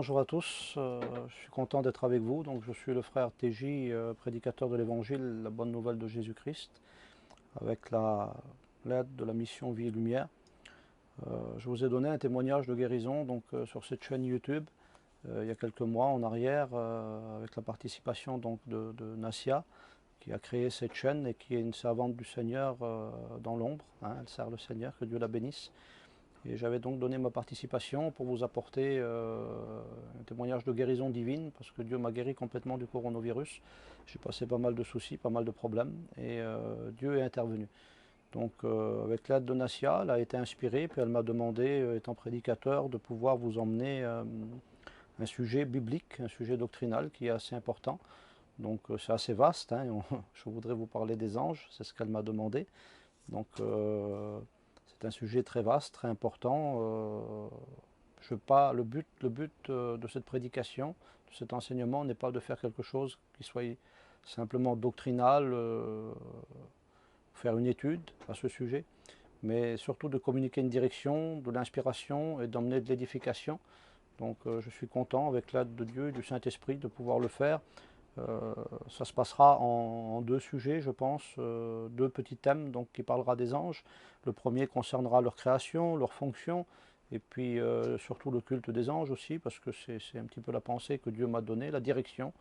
bonjour à tous, je suis content d'être avec vous. Donc, je suis le frère TJ, prédicateur de l'Évangile, la bonne nouvelle de Jésus-Christ, avec l'aide de la mission Vie et Lumière. Je vous ai donné un témoignage de guérison sur cette chaîne YouTube il y a quelques mois en arrière, avec la participation de Nassia, qui a créé cette chaîne et qui est une servante du Seigneur dans l'ombre. Elle sert le Seigneur, que Dieu la bénisse. Et j'avais donc donné ma participation pour vous apporter un témoignage de guérison divine, parce que Dieu m'a guéri complètement du coronavirus. J'ai passé pas mal de soucis, pas mal de problèmes, et Dieu est intervenu. Donc avec l'aide de Nassia, elle a été inspirée, puis elle m'a demandé, étant prédicateur, de pouvoir vous emmener un sujet biblique, un sujet doctrinal qui est assez important. Donc c'est assez vaste, hein. Je voudrais vous parler des anges, c'est ce qu'elle m'a demandé. Donc c'est un sujet très vaste, très important. Le but de cette prédication, de cet enseignement, n'est pas de faire quelque chose qui soit simplement doctrinal, faire une étude à ce sujet, mais surtout de communiquer une direction, de l'inspiration et d'emmener de l'édification. Donc je suis content, avec l'aide de Dieu et du Saint-Esprit, de pouvoir le faire. Ça se passera en deux sujets, je pense, deux petits thèmes qui parlera des anges. Le premier concernera leur création, leur fonction, et puis surtout le culte des anges aussi, parce que c'est un petit peu la pensée que Dieu m'a donnée, la direction.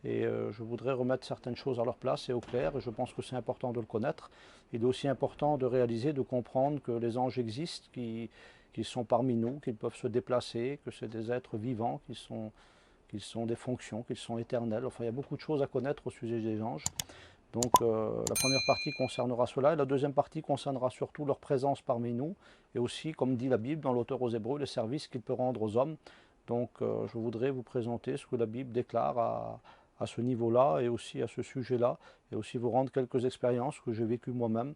Et je voudrais remettre certaines choses à leur place et au clair, et je pense que c'est important de le connaître. Il est aussi important de réaliser, de comprendre que les anges existent, qu'ils sont parmi nous, qu'ils peuvent se déplacer, que c'est des êtres vivants, qu'ils sont des fonctions, qu'ils sont éternels. Enfin, il y a beaucoup de choses à connaître au sujet des anges. Donc la première partie concernera cela, et la deuxième partie concernera surtout leur présence parmi nous, et aussi, comme dit la Bible dans l'auteur aux Hébreux, les services qu'il peut rendre aux hommes. Donc je voudrais vous présenter ce que la Bible déclare à ce niveau-là, et aussi à ce sujet-là, et aussi vous rendre quelques expériences que j'ai vécues moi-même,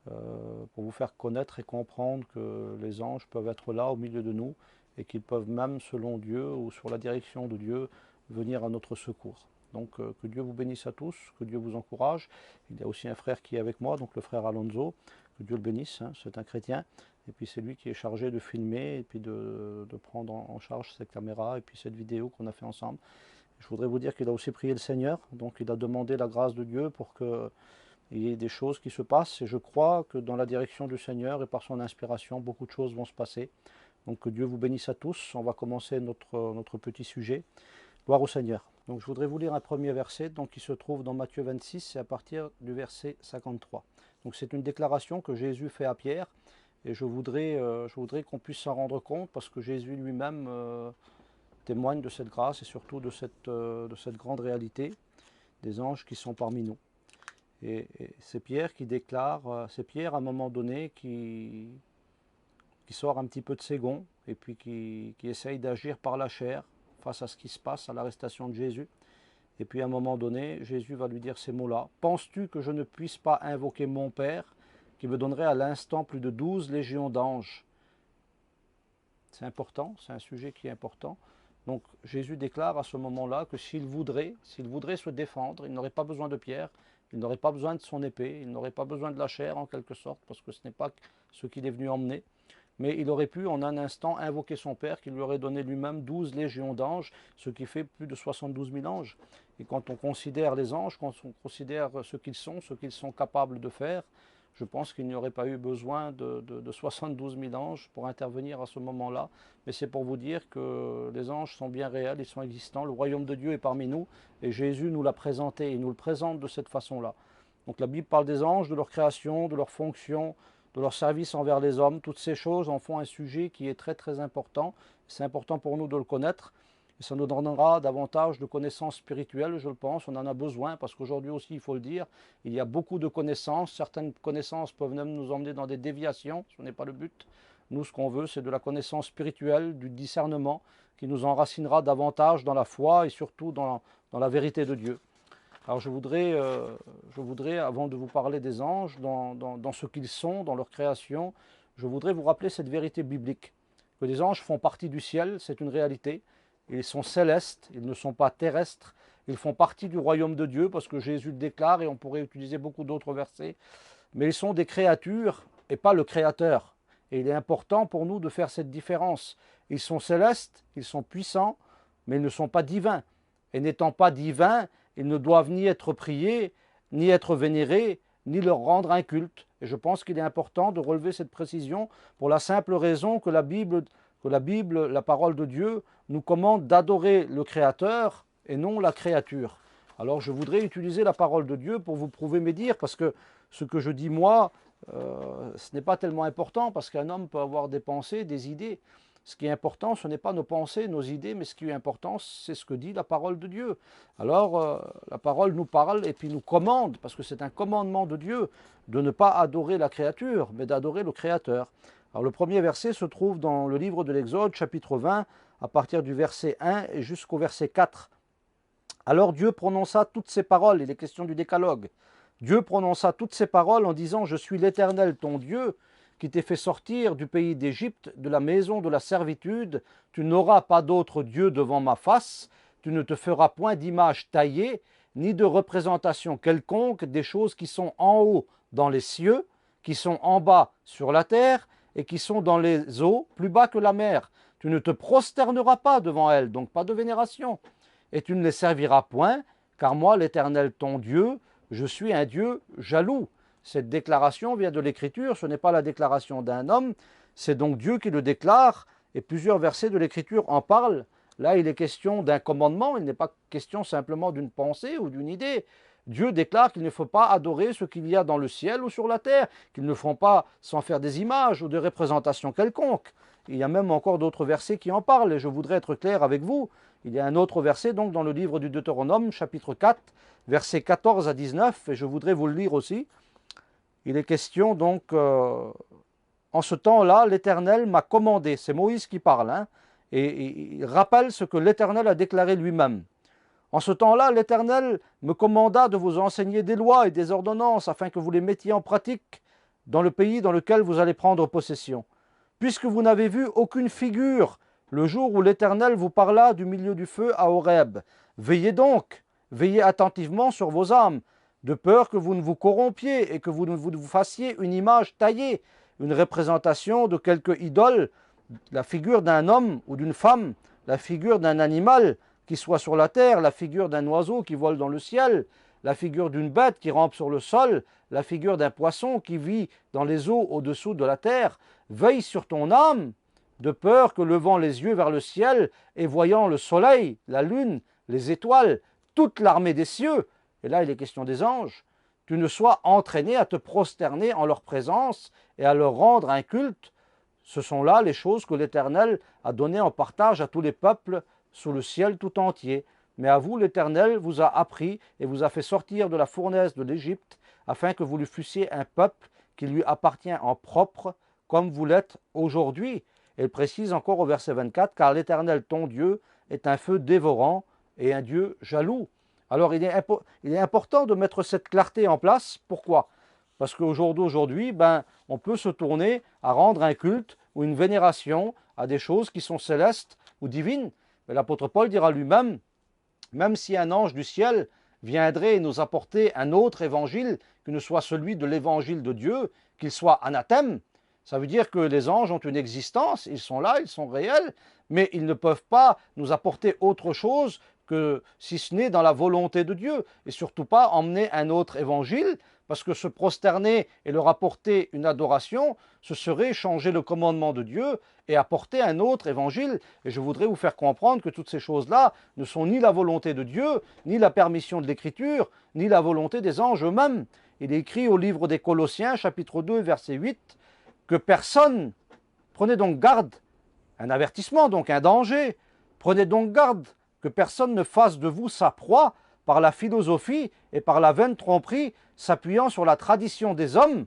pour vous faire connaître et comprendre que les anges peuvent être là au milieu de nous, et qu'ils peuvent même, selon Dieu ou sur la direction de Dieu, venir à notre secours. Donc que Dieu vous bénisse à tous, que Dieu vous encourage. Il y a aussi un frère qui est avec moi, donc le frère Alonso, que Dieu le bénisse, hein, c'est un chrétien. Et puis c'est lui qui est chargé de filmer et puis de prendre en charge cette caméra et puis cette vidéo qu'on a fait ensemble. Je voudrais vous dire qu'il a aussi prié le Seigneur, donc il a demandé la grâce de Dieu pour qu'il y ait des choses qui se passent. Et je crois que dans la direction du Seigneur et par son inspiration, beaucoup de choses vont se passer. Donc que Dieu vous bénisse à tous. On va commencer notre petit sujet. Gloire au Seigneur. Donc je voudrais vous lire un premier verset qui se trouve dans Matthieu 26 et à partir du verset 53. Donc c'est une déclaration que Jésus fait à Pierre, et je voudrais qu'on puisse s'en rendre compte, parce que Jésus lui-même témoigne de cette grâce et surtout de cette grande réalité des anges qui sont parmi nous. Et c'est Pierre qui déclare, c'est Pierre à un moment donné qui sort un petit peu de ses gonds et puis qui essaye d'agir par la chair face à ce qui se passe, à l'arrestation de Jésus. Et puis à un moment donné, Jésus va lui dire ces mots-là. « Penses-tu que je ne puisse pas invoquer mon Père, qui me donnerait à l'instant plus de 12 légions d'anges ?» C'est important, c'est un sujet qui est important. Donc Jésus déclare à ce moment-là que s'il voudrait se défendre, il n'aurait pas besoin de Pierre, il n'aurait pas besoin de son épée, il n'aurait pas besoin de la chair en quelque sorte, parce que ce n'est pas ce qu'il est venu emmener. Mais il aurait pu en un instant invoquer son Père, qui lui aurait donné lui-même 12 légions d'anges, ce qui fait plus de 72 000 anges. Et quand on considère les anges, quand on considère ce qu'ils sont capables de faire, je pense qu'il n'y aurait pas eu besoin de 72 000 anges pour intervenir à ce moment-là. Mais c'est pour vous dire que les anges sont bien réels, ils sont existants, le royaume de Dieu est parmi nous, et Jésus nous l'a présenté, il nous le présente de cette façon-là. Donc la Bible parle des anges, de leur création, de leur fonction, de leur service envers les hommes. Toutes ces choses en font un sujet qui est très très important. C'est important pour nous de le connaître. Et ça nous donnera davantage de connaissances spirituelles, je le pense. On en a besoin, parce qu'aujourd'hui aussi, il faut le dire, il y a beaucoup de connaissances. Certaines connaissances peuvent même nous emmener dans des déviations. Ce n'est pas le but. Nous, ce qu'on veut, c'est de la connaissance spirituelle, du discernement, qui nous enracinera davantage dans la foi et surtout dans la vérité de Dieu. Alors je voudrais, avant de vous parler des anges, dans ce qu'ils sont, dans leur création, je voudrais vous rappeler cette vérité biblique, que les anges font partie du ciel, c'est une réalité. Ils sont célestes, ils ne sont pas terrestres, ils font partie du royaume de Dieu, parce que Jésus le déclare, et on pourrait utiliser beaucoup d'autres versets, mais ils sont des créatures et pas le Créateur. Et il est important pour nous de faire cette différence. Ils sont célestes, ils sont puissants, mais ils ne sont pas divins. Et n'étant pas divins, ils ne doivent ni être priés, ni être vénérés, ni leur rendre un culte. Et je pense qu'il est important de relever cette précision pour la simple raison que la Bible, la parole de Dieu, nous commande d'adorer le Créateur et non la créature. Alors je voudrais utiliser la parole de Dieu pour vous prouver mes dires, parce que ce que je dis moi, ce n'est pas tellement important, parce qu'un homme peut avoir des pensées, des idées. Ce qui est important, ce n'est pas nos pensées, nos idées, mais ce qui est important, c'est ce que dit la parole de Dieu. Alors, la parole nous parle et puis nous commande, parce que c'est un commandement de Dieu, de ne pas adorer la créature, mais d'adorer le Créateur. Alors, le premier verset se trouve dans le livre de l'Exode, chapitre 20, à partir du verset 1 et jusqu'au verset 4. Alors Dieu prononça toutes ces paroles, il est question du décalogue. Dieu prononça toutes ces paroles en disant « Je suis l'Éternel, ton Dieu, qui t'ai fait sortir du pays d'Égypte, de la maison de la servitude. Tu n'auras pas d'autre Dieu devant ma face. Tu ne te feras point d'image taillée, ni de représentation quelconque des choses qui sont en haut dans les cieux, qui sont en bas sur la terre, et qui sont dans les eaux plus bas que la mer. Tu ne te prosterneras pas devant elles, donc pas de vénération. Et tu ne les serviras point, car moi, l'Éternel ton Dieu, je suis un Dieu jaloux. » Cette déclaration vient de l'Écriture, ce n'est pas la déclaration d'un homme, c'est donc Dieu qui le déclare, et plusieurs versets de l'Écriture en parlent. Là, il est question d'un commandement, il n'est pas question simplement d'une pensée ou d'une idée. Dieu déclare qu'il ne faut pas adorer ce qu'il y a dans le ciel ou sur la terre, qu'ils ne font pas sans faire des images ou des représentations quelconques. Il y a même encore d'autres versets qui en parlent, et je voudrais être clair avec vous. Il y a un autre verset donc dans le livre du Deutéronome, chapitre 4, versets 14 à 19, et je voudrais vous le lire aussi. Il est question donc, en ce temps-là, l'Éternel m'a commandé, c'est Moïse qui parle, hein, et il rappelle ce que l'Éternel a déclaré lui-même. En ce temps-là, l'Éternel me commanda de vous enseigner des lois et des ordonnances afin que vous les mettiez en pratique dans le pays dans lequel vous allez prendre possession. Puisque vous n'avez vu aucune figure le jour où l'Éternel vous parla du milieu du feu à Horeb, veillez donc, veillez attentivement sur vos âmes, de peur que vous ne vous corrompiez et que vous ne vous fassiez une image taillée, une représentation de quelque idole, la figure d'un homme ou d'une femme, la figure d'un animal qui soit sur la terre, la figure d'un oiseau qui vole dans le ciel, la figure d'une bête qui rampe sur le sol, la figure d'un poisson qui vit dans les eaux au-dessous de la terre. Veille sur ton âme, de peur que levant les yeux vers le ciel et voyant le soleil, la lune, les étoiles, toute l'armée des cieux, et là il est question des anges, tu ne sois entraîné à te prosterner en leur présence et à leur rendre un culte. Ce sont là les choses que l'Éternel a données en partage à tous les peuples sous le ciel tout entier. Mais à vous, l'Éternel vous a appris et vous a fait sortir de la fournaise de l'Égypte, afin que vous lui fussiez un peuple qui lui appartient en propre, comme vous l'êtes aujourd'hui. Et il précise encore au verset 24, car l'Éternel ton Dieu est un feu dévorant et un Dieu jaloux. Alors il est important de mettre cette clarté en place. Pourquoi? Parce qu'au jour d'aujourd'hui, on peut se tourner à rendre un culte ou une vénération à des choses qui sont célestes ou divines. Mais l'apôtre Paul dira lui-même, même si un ange du ciel viendrait nous apporter un autre évangile, qui ne soit celui de l'évangile de Dieu, qu'il soit anathème, ça veut dire que les anges ont une existence, ils sont là, ils sont réels, mais ils ne peuvent pas nous apporter autre chose que si ce n'est dans la volonté de Dieu, et surtout pas emmener un autre évangile, parce que se prosterner et leur apporter une adoration, ce serait changer le commandement de Dieu et apporter un autre évangile. Et je voudrais vous faire comprendre que toutes ces choses-là ne sont ni la volonté de Dieu, ni la permission de l'Écriture, ni la volonté des anges eux-mêmes. Il est écrit au livre des Colossiens, chapitre 2, verset 8, que personne, prenez donc garde, un avertissement, donc un danger, prenez donc garde que personne ne fasse de vous sa proie par la philosophie et par la vaine tromperie, s'appuyant sur la tradition des hommes.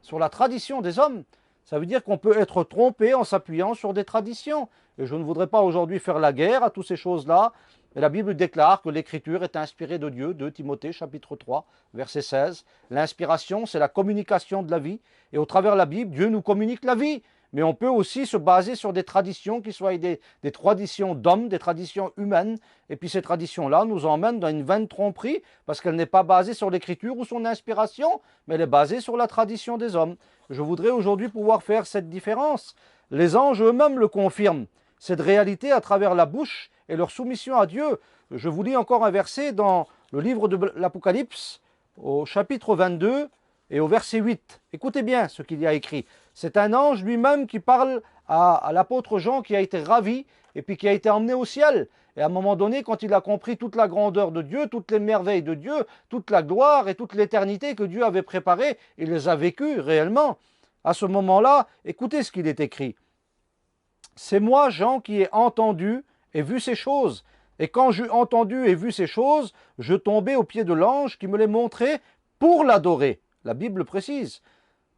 Sur la tradition des hommes, ça veut dire qu'on peut être trompé en s'appuyant sur des traditions. Et je ne voudrais pas aujourd'hui faire la guerre à toutes ces choses-là, mais la Bible déclare que l'Écriture est inspirée de Dieu, 2 Timothée chapitre 3, verset 16. L'inspiration, c'est la communication de la vie, et au travers de la Bible, Dieu nous communique la vie. Mais on peut aussi se baser sur des traditions qui soient des traditions d'hommes, des traditions humaines. Et puis ces traditions-là nous emmènent dans une vaine tromperie parce qu'elle n'est pas basée sur l'Écriture ou son inspiration, mais elle est basée sur la tradition des hommes. Je voudrais aujourd'hui pouvoir faire cette différence. Les anges eux-mêmes le confirment. cette réalité à travers la bouche et leur soumission à Dieu. Je vous lis encore un verset dans le livre de l'Apocalypse, au chapitre 22 et au verset 8. Écoutez bien ce qu'il y a écrit. C'est un ange lui-même qui parle à l'apôtre Jean qui a été ravi et puis qui a été emmené au ciel. Et à un moment donné, quand il a compris toute la grandeur de Dieu, toutes les merveilles de Dieu, toute la gloire et toute l'éternité que Dieu avait préparée, il les a vécues réellement. À ce moment-là, écoutez ce qu'il est écrit. C'est moi, Jean, qui ai entendu et vu ces choses. Et quand j'eus entendu et vu ces choses, je tombai aux pieds de l'ange qui me les montrait pour l'adorer. La Bible précise.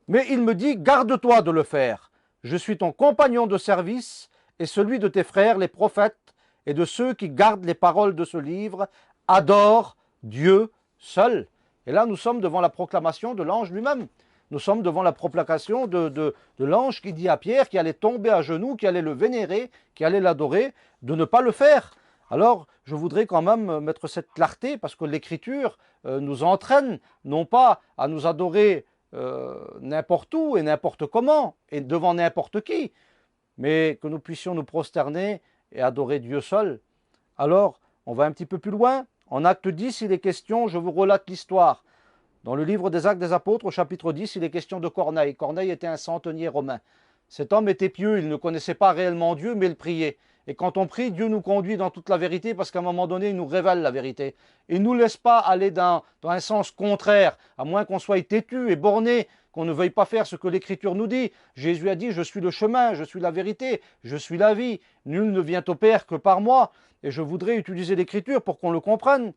Mais il me dit, garde-toi de le faire. Je suis ton compagnon de service et celui de tes frères, les prophètes, et de ceux qui gardent les paroles de ce livre. Adore Dieu seul. Et là, nous sommes devant la proclamation de l'ange lui-même. Nous sommes devant la proclamation de l'ange qui dit à Pierre qu'il allait tomber à genoux, qu'il allait le vénérer, qu'il allait l'adorer, de ne pas le faire. Alors, je voudrais quand même mettre cette clarté, parce que l'Écriture nous entraîne, non pas à nous adorer n'importe où et n'importe comment, et devant n'importe qui, mais que nous puissions nous prosterner et adorer Dieu seul. Alors, on va un petit peu plus loin. En acte 10, il est question, je vous relate l'histoire. Dans le livre des Actes des Apôtres, au chapitre 10, il est question de Corneille. Corneille était un centenier romain. Cet homme était pieux, il ne connaissait pas réellement Dieu, mais il priait. Et quand on prie, Dieu nous conduit dans toute la vérité, parce qu'à un moment donné, il nous révèle la vérité. Il ne nous laisse pas aller dans un sens contraire, à moins qu'on soit têtu et borné, qu'on ne veuille pas faire ce que l'Écriture nous dit. Jésus a dit, je suis le chemin, je suis la vérité, je suis la vie. Nul ne vient au Père que par moi. Et je voudrais utiliser l'Écriture pour qu'on le comprenne.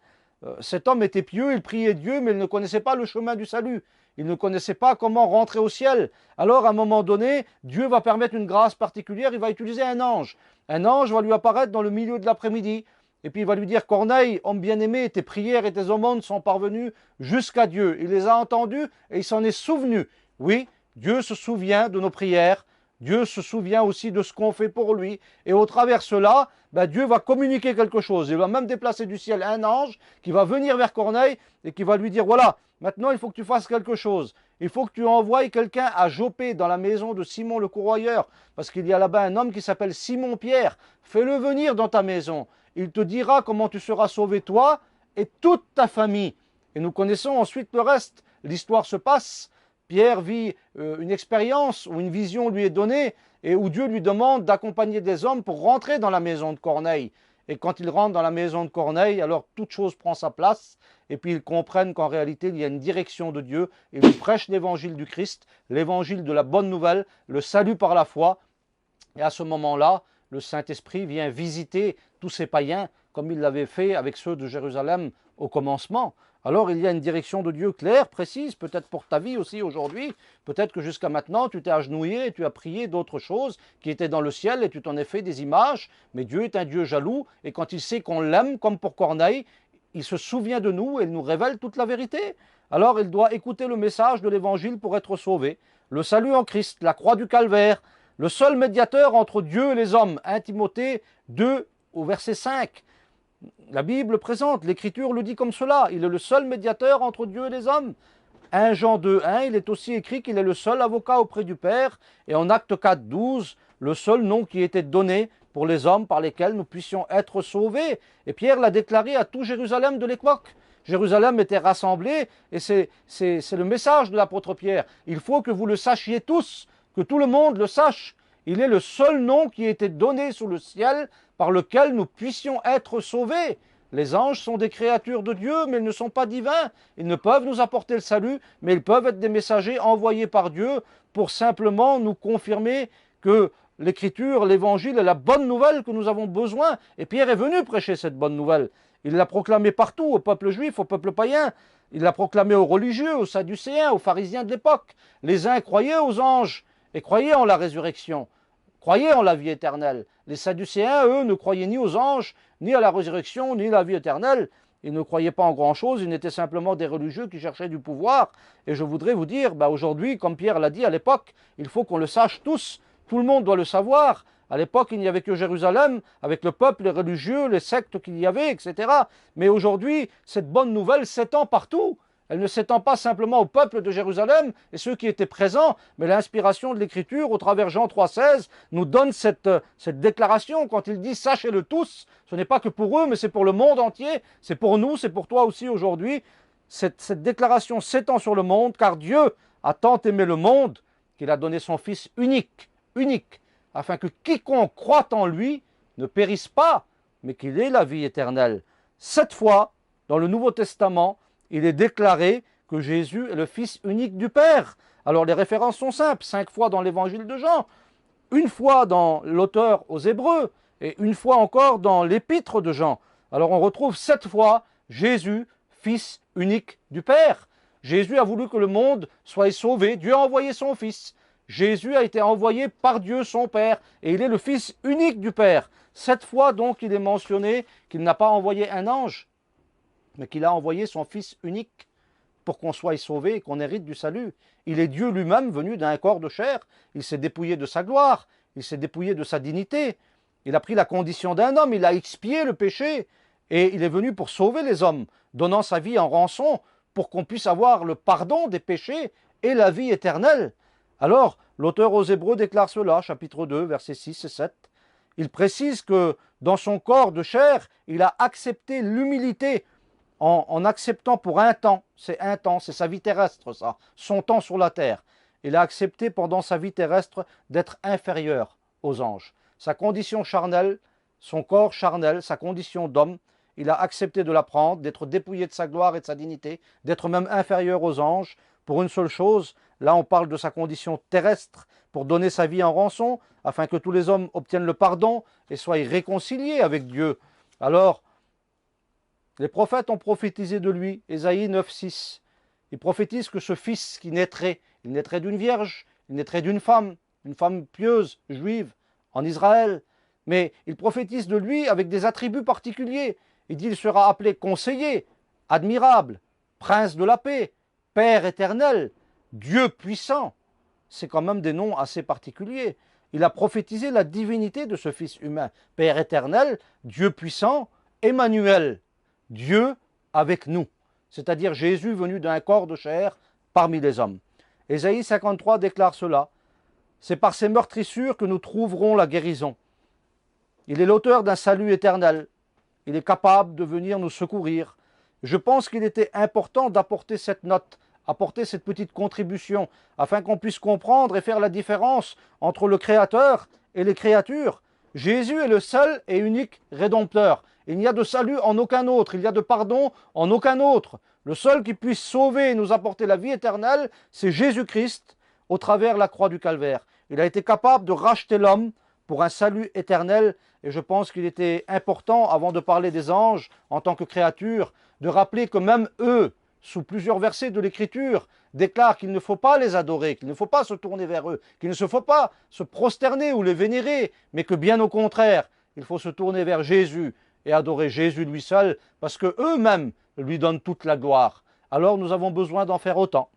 Cet homme était pieux, il priait Dieu, mais il ne connaissait pas le chemin du salut. Il ne connaissait pas comment rentrer au ciel. Alors, à un moment donné, Dieu va permettre une grâce particulière, il va utiliser un ange. Un ange va lui apparaître dans le milieu de l'après-midi. Et puis il va lui dire, Corneille, homme bien-aimé, tes prières et tes aumônes sont parvenues jusqu'à Dieu. Il les a entendues et il s'en est souvenu. Oui, Dieu se souvient de nos prières. Dieu se souvient aussi de ce qu'on fait pour lui. Et au travers de cela, Dieu va communiquer quelque chose. Il va même déplacer du ciel un ange qui va venir vers Corneille et qui va lui dire, voilà, maintenant il faut que tu fasses quelque chose. Il faut que tu envoies quelqu'un à Jopé dans la maison de Simon le courroyeur. Parce qu'il y a là-bas un homme qui s'appelle Simon-Pierre. Fais-le venir dans ta maison. Il te dira comment tu seras sauvé toi et toute ta famille. Et nous connaissons ensuite le reste. L'histoire se passe. Pierre vit une expérience où une vision lui est donnée et où Dieu lui demande d'accompagner des hommes pour rentrer dans la maison de Corneille. Et quand ils rentrent dans la maison de Corneille, alors toute chose prend sa place et puis ils comprennent qu'en réalité il y a une direction de Dieu. Ils lui prêchent l'évangile du Christ, l'évangile de la bonne nouvelle, le salut par la foi. Et à ce moment-là, le Saint-Esprit vient visiter tous ces païens comme il l'avait fait avec ceux de Jérusalem au commencement. Alors il y a une direction de Dieu claire, précise, peut-être pour ta vie aussi aujourd'hui. Peut-être que jusqu'à maintenant tu t'es agenouillé et tu as prié d'autres choses qui étaient dans le ciel et tu t'en es fait des images. Mais Dieu est un Dieu jaloux et quand il sait qu'on l'aime, comme pour Corneille, il se souvient de nous et il nous révèle toute la vérité. Alors il doit écouter le message de l'évangile pour être sauvé. Le salut en Christ, la croix du calvaire, le seul médiateur entre Dieu et les hommes. 1 Timothée 2 au verset 5. La Bible présente, l'Écriture le dit comme cela, il est le seul médiateur entre Dieu et les hommes. 1 Jean 2, 1, il est aussi écrit qu'il est le seul avocat auprès du Père, et en Acte 4, 12, le seul nom qui était donné pour les hommes par lesquels nous puissions être sauvés. Et Pierre l'a déclaré à tout Jérusalem de l'époque. Jérusalem était rassemblée, et c'est le message de l'apôtre Pierre. Il faut que vous le sachiez tous, que tout le monde le sache. Il est le seul nom qui a été donné sous le ciel par lequel nous puissions être sauvés. Les anges sont des créatures de Dieu, mais ils ne sont pas divins. Ils ne peuvent nous apporter le salut, mais ils peuvent être des messagers envoyés par Dieu pour simplement nous confirmer que l'Écriture, l'Évangile est la bonne nouvelle que nous avons besoin. Et Pierre est venu prêcher cette bonne nouvelle. Il l'a proclamée partout, au peuple juif, au peuple païen. Il l'a proclamée aux religieux, aux sadducéens, aux pharisiens de l'époque. Les uns croyaient aux anges et croyaient en la résurrection. Croyaient en la vie éternelle. Les Sadducéens, eux, ne croyaient ni aux anges, ni à la résurrection, ni à la vie éternelle. Ils ne croyaient pas en grand-chose, ils n'étaient simplement des religieux qui cherchaient du pouvoir. Et je voudrais vous dire, aujourd'hui, comme Pierre l'a dit à l'époque, il faut qu'on le sache tous. Tout le monde doit le savoir. À l'époque, il n'y avait que Jérusalem, avec le peuple, les religieux, les sectes qu'il y avait, etc. Mais aujourd'hui, cette bonne nouvelle s'étend partout. elle ne s'étend pas simplement au peuple de Jérusalem et ceux qui étaient présents, mais l'inspiration de l'Écriture, au travers Jean 3,16, nous donne cette déclaration quand il dit « Sachez-le tous », ce n'est pas que pour eux, mais c'est pour le monde entier, c'est pour nous, c'est pour toi aussi aujourd'hui. Cette déclaration s'étend sur le monde, car Dieu a tant aimé le monde qu'il a donné son Fils unique, afin que quiconque croit en lui ne périsse pas, mais qu'il ait la vie éternelle. 7 fois, dans le Nouveau Testament, il est déclaré que Jésus est le Fils unique du Père. Alors les références sont simples, 5 fois dans l'Évangile de Jean, une fois dans l'auteur aux Hébreux, et une fois encore dans l'Épître de Jean. Alors on retrouve 7 fois Jésus, Fils unique du Père. Jésus a voulu que le monde soit sauvé, Dieu a envoyé son Fils. Jésus a été envoyé par Dieu son Père, et il est le Fils unique du Père. 7 fois donc il est mentionné qu'il n'a pas envoyé un ange, mais qu'il a envoyé son Fils unique pour qu'on soit sauvé et qu'on hérite du salut. Il est Dieu lui-même venu d'un corps de chair, il s'est dépouillé de sa gloire, il s'est dépouillé de sa dignité, il a pris la condition d'un homme, il a expié le péché, et il est venu pour sauver les hommes, donnant sa vie en rançon, pour qu'on puisse avoir le pardon des péchés et la vie éternelle. Alors, l'auteur aux Hébreux déclare cela, chapitre 2, versets 6 et 7. Il précise que dans son corps de chair, il a accepté l'humilité en acceptant pour un temps, c'est sa vie terrestre ça, son temps sur la terre. Il a accepté pendant sa vie terrestre d'être inférieur aux anges. Sa condition charnelle, son corps charnel, sa condition d'homme, il a accepté de la prendre, d'être dépouillé de sa gloire et de sa dignité, d'être même inférieur aux anges, pour une seule chose. Là on parle de sa condition terrestre, pour donner sa vie en rançon, afin que tous les hommes obtiennent le pardon et soient réconciliés avec Dieu. Alors, les prophètes ont prophétisé de lui, Ésaïe 9, 6. Ils prophétisent que ce fils qui naîtrait, il naîtrait d'une vierge, il naîtrait d'une femme pieuse, juive, en Israël. Mais ils prophétisent de lui avec des attributs particuliers. Il dit qu'il sera appelé conseiller, admirable, prince de la paix, Père éternel, Dieu puissant. C'est quand même des noms assez particuliers. Il a prophétisé la divinité de ce Fils humain. Père éternel, Dieu puissant, Emmanuel, Dieu avec nous. C'est-à-dire Jésus venu d'un corps de chair parmi les hommes. Ésaïe 53 déclare cela. C'est par ses meurtrissures que nous trouverons la guérison. Il est l'auteur d'un salut éternel. Il est capable de venir nous secourir. Je pense qu'il était important d'apporter cette note, apporter cette petite contribution, afin qu'on puisse comprendre et faire la différence entre le Créateur et les créatures. Jésus est le seul et unique Rédempteur. Il n'y a de salut en aucun autre, il n'y a de pardon en aucun autre. Le seul qui puisse sauver et nous apporter la vie éternelle, c'est Jésus-Christ, au travers la croix du Calvaire. Il a été capable de racheter l'homme pour un salut éternel, et je pense qu'il était important, avant de parler des anges en tant que créatures, de rappeler que même eux, sous plusieurs versets de l'Écriture, déclarent qu'il ne faut pas les adorer, qu'il ne faut pas se tourner vers eux, qu'il ne faut pas se prosterner ou les vénérer, mais que bien au contraire, il faut se tourner vers Jésus et adorer Jésus lui seul, parce qu'eux-mêmes lui donnent toute la gloire. Alors nous avons besoin d'en faire autant.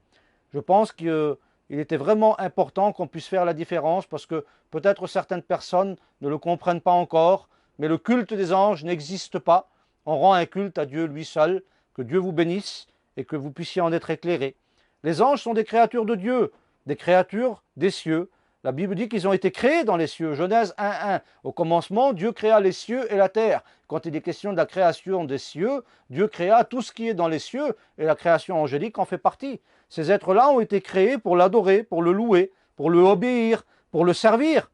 Je pense qu'il était vraiment important qu'on puisse faire la différence, parce que peut-être certaines personnes ne le comprennent pas encore, mais le culte des anges n'existe pas. On rend un culte à Dieu lui seul. Que Dieu vous bénisse et que vous puissiez en être éclairés. Les anges sont des créatures de Dieu, des créatures des cieux. La Bible dit qu'ils ont été créés dans les cieux. Genèse 1.1. Au commencement, Dieu créa les cieux et la terre. Quand il est question de la création des cieux, Dieu créa tout ce qui est dans les cieux et la création angélique en fait partie. Ces êtres-là ont été créés pour l'adorer, pour le louer, pour le obéir, pour le servir.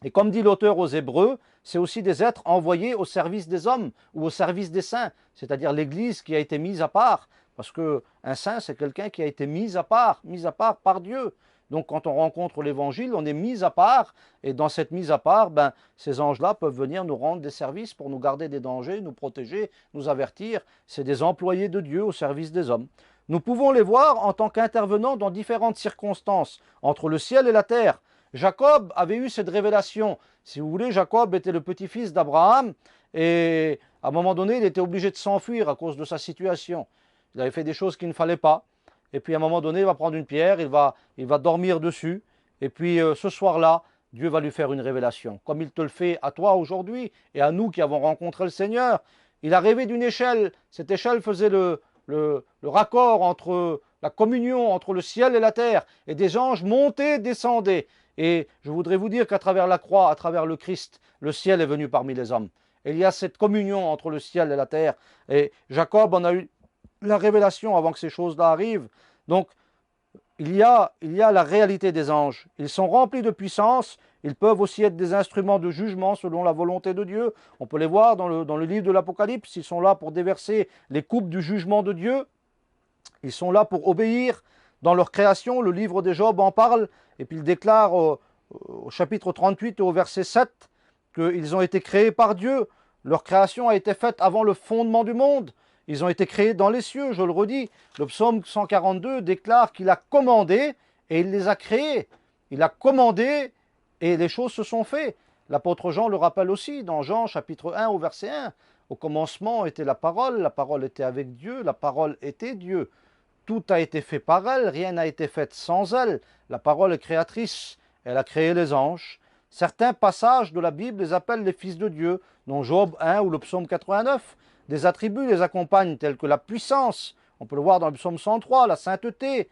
Et comme dit l'auteur aux Hébreux, c'est aussi des êtres envoyés au service des hommes ou au service des saints, c'est-à-dire l'Église qui a été mise à part. Parce qu'un saint, c'est quelqu'un qui a été mis à part par Dieu. Donc quand on rencontre l'Évangile, on est mis à part, et dans cette mise à part, ces anges-là peuvent venir nous rendre des services pour nous garder des dangers, nous protéger, nous avertir. C'est des employés de Dieu au service des hommes. Nous pouvons les voir en tant qu'intervenants dans différentes circonstances, entre le ciel et la terre. Jacob avait eu cette révélation. Si vous voulez, Jacob était le petit-fils d'Abraham, et à un moment donné, il était obligé de s'enfuir à cause de sa situation. Il avait fait des choses qu'il ne fallait pas. Et puis à un moment donné, il va prendre une pierre, il va dormir dessus. Et puis ce soir-là, Dieu va lui faire une révélation. Comme il te le fait à toi aujourd'hui et à nous qui avons rencontré le Seigneur. Il a rêvé d'une échelle. Cette échelle faisait le raccord entre la communion entre le ciel et la terre, et des anges montaient, descendaient. Et je voudrais vous dire qu'à travers la croix, à travers le Christ, le ciel est venu parmi les hommes. Et il y a cette communion entre le ciel et la terre. Et Jacob en a eu la révélation avant que ces choses-là arrivent. Donc, il y a la réalité des anges. Ils sont remplis de puissance. Ils peuvent aussi être des instruments de jugement selon la volonté de Dieu. On peut les voir dans le livre de l'Apocalypse. Ils sont là pour déverser les coupes du jugement de Dieu. Ils sont là pour obéir dans leur création. Le livre de Job en parle. Et puis il déclare au chapitre 38 et au verset 7 qu'ils ont été créés par Dieu. Leur création a été faite avant le fondement du monde. Ils ont été créés dans les cieux, je le redis. Le psaume 142 déclare qu'il a commandé et il les a créés. Il a commandé et les choses se sont faites. L'apôtre Jean le rappelle aussi dans Jean chapitre 1 au verset 1. Au commencement était la parole était avec Dieu, la parole était Dieu. Tout a été fait par elle, rien n'a été fait sans elle. La parole est créatrice, elle a créé les anges. Certains passages de la Bible les appellent les fils de Dieu, dont Job 1 ou le psaume 89. Des attributs les accompagnent tels que la puissance, on peut le voir dans le psaume 103, la sainteté,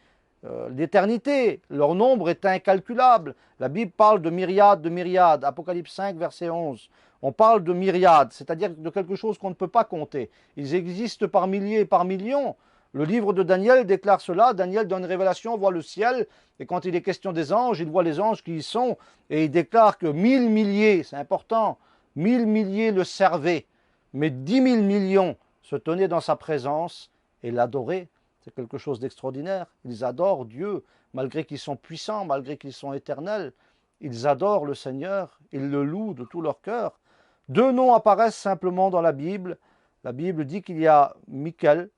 l'éternité, leur nombre est incalculable. La Bible parle de myriades, Apocalypse 5, verset 11. On parle de myriades, c'est-à-dire de quelque chose qu'on ne peut pas compter. Ils existent par milliers et par millions. Le livre de Daniel déclare cela. Daniel donne une révélation, voit le ciel, et quand il est question des anges, il voit les anges qui y sont, et il déclare que 1000 milliers, c'est important, 1000 milliers le servaient, mais 10 000 millions se tenaient dans sa présence et l'adoraient. C'est quelque chose d'extraordinaire. Ils adorent Dieu, malgré qu'ils sont puissants, malgré qu'ils sont éternels. Ils adorent le Seigneur, ils le louent de tout leur cœur. Deux noms apparaissent simplement dans la Bible. La Bible dit qu'il y a Michael,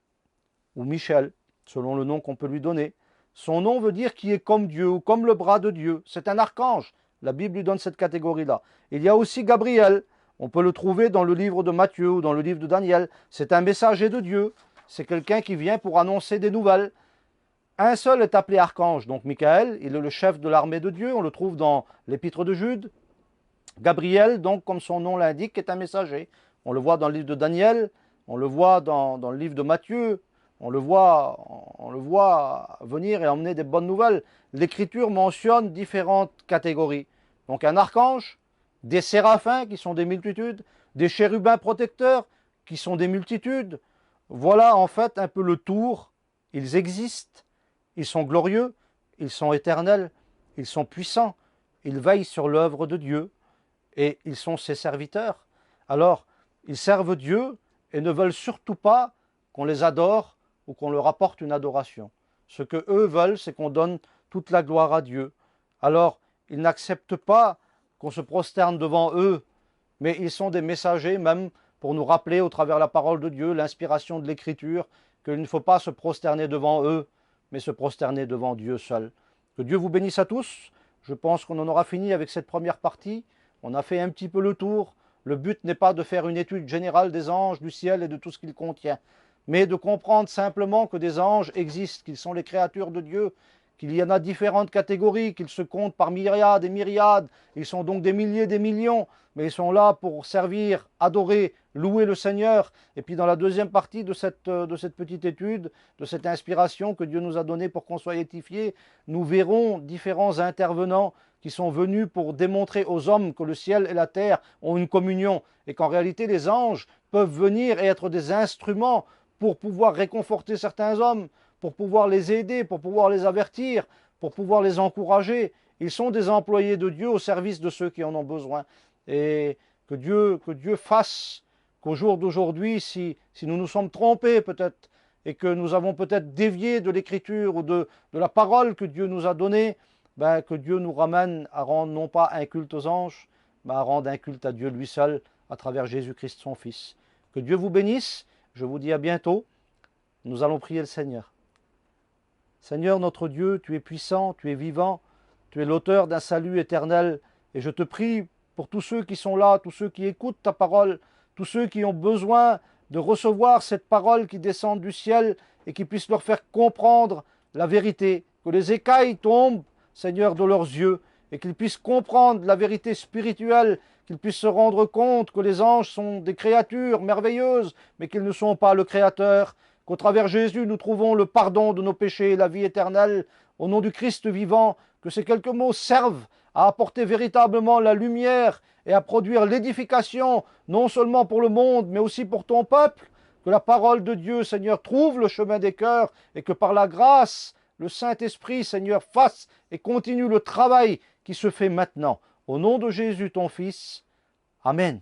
ou Michel, selon le nom qu'on peut lui donner. Son nom veut dire qui est comme Dieu ou comme le bras de Dieu. C'est un archange. La Bible lui donne cette catégorie-là. Il y a aussi Gabriel. On peut le trouver dans le livre de Matthieu ou dans le livre de Daniel. C'est un messager de Dieu. C'est quelqu'un qui vient pour annoncer des nouvelles. Un seul est appelé archange. Donc Michael, il est le chef de l'armée de Dieu. On le trouve dans l'épître de Jude. Gabriel, donc, comme son nom l'indique, est un messager. On le voit dans le livre de Daniel. On le voit dans le livre de Matthieu. On le voit venir et emmener des bonnes nouvelles. L'Écriture mentionne différentes catégories. Donc un archange, des séraphins qui sont des multitudes, des chérubins protecteurs qui sont des multitudes. Voilà en fait un peu le tour. Ils existent, ils sont glorieux, ils sont éternels, ils sont puissants, ils veillent sur l'œuvre de Dieu et ils sont ses serviteurs. Alors, ils servent Dieu et ne veulent surtout pas qu'on les adore ou qu'on leur apporte une adoration. Ce que eux veulent, c'est qu'on donne toute la gloire à Dieu. Alors, ils n'acceptent pas qu'on se prosterne devant eux, mais ils sont des messagers même pour nous rappeler au travers de la parole de Dieu, l'inspiration de l'Écriture, qu'il ne faut pas se prosterner devant eux, mais se prosterner devant Dieu seul. Que Dieu vous bénisse à tous. Je pense qu'on en aura fini avec cette première partie. On a fait un petit peu le tour. Le but n'est pas de faire une étude générale des anges, du ciel et de tout ce qu'il contient, mais de comprendre simplement que des anges existent, qu'ils sont les créatures de Dieu, qu'il y en a différentes catégories, qu'ils se comptent par myriades et myriades. Ils sont donc des milliers, des millions, mais ils sont là pour servir, adorer, louer le Seigneur. Et puis dans la deuxième partie de cette petite étude, de cette inspiration que Dieu nous a donnée pour qu'on soit édifiés, nous verrons différents intervenants qui sont venus pour démontrer aux hommes que le ciel et la terre ont une communion et qu'en réalité les anges peuvent venir et être des instruments pour pouvoir réconforter certains hommes, pour pouvoir les aider, pour pouvoir les avertir, pour pouvoir les encourager. Ils sont des employés de Dieu au service de ceux qui en ont besoin. Et que Dieu fasse qu'au jour d'aujourd'hui, si nous nous sommes trompés peut-être, et que nous avons peut-être dévié de l'Écriture ou de la parole que Dieu nous a donnée, que Dieu nous ramène à rendre non pas un culte aux anges, mais à rendre un culte à Dieu lui seul, à travers Jésus-Christ son Fils. Que Dieu vous bénisse. Je vous dis à bientôt. Nous allons prier le Seigneur. Seigneur notre Dieu, tu es puissant, tu es vivant, tu es l'auteur d'un salut éternel. Et je te prie pour tous ceux qui sont là, tous ceux qui écoutent ta parole, tous ceux qui ont besoin de recevoir cette parole qui descend du ciel et qui puisse leur faire comprendre la vérité. Que les écailles tombent, Seigneur, de leurs yeux et qu'ils puissent comprendre la vérité spirituelle, qu'ils puissent se rendre compte que les anges sont des créatures merveilleuses, mais qu'ils ne sont pas le Créateur, qu'au travers de Jésus, nous trouvons le pardon de nos péchés et la vie éternelle. Au nom du Christ vivant, que ces quelques mots servent à apporter véritablement la lumière et à produire l'édification, non seulement pour le monde, mais aussi pour ton peuple. Que la parole de Dieu, Seigneur, trouve le chemin des cœurs et que par la grâce, le Saint-Esprit, Seigneur, fasse et continue le travail qui se fait maintenant. Au nom de Jésus, ton Fils. Amen.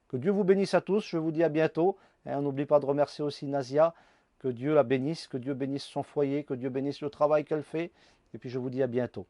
Que Dieu vous bénisse à tous. Je vous dis à bientôt. Et on n'oublie pas de remercier aussi Nazia. Que Dieu la bénisse, que Dieu bénisse son foyer, que Dieu bénisse le travail qu'elle fait. Et puis je vous dis à bientôt.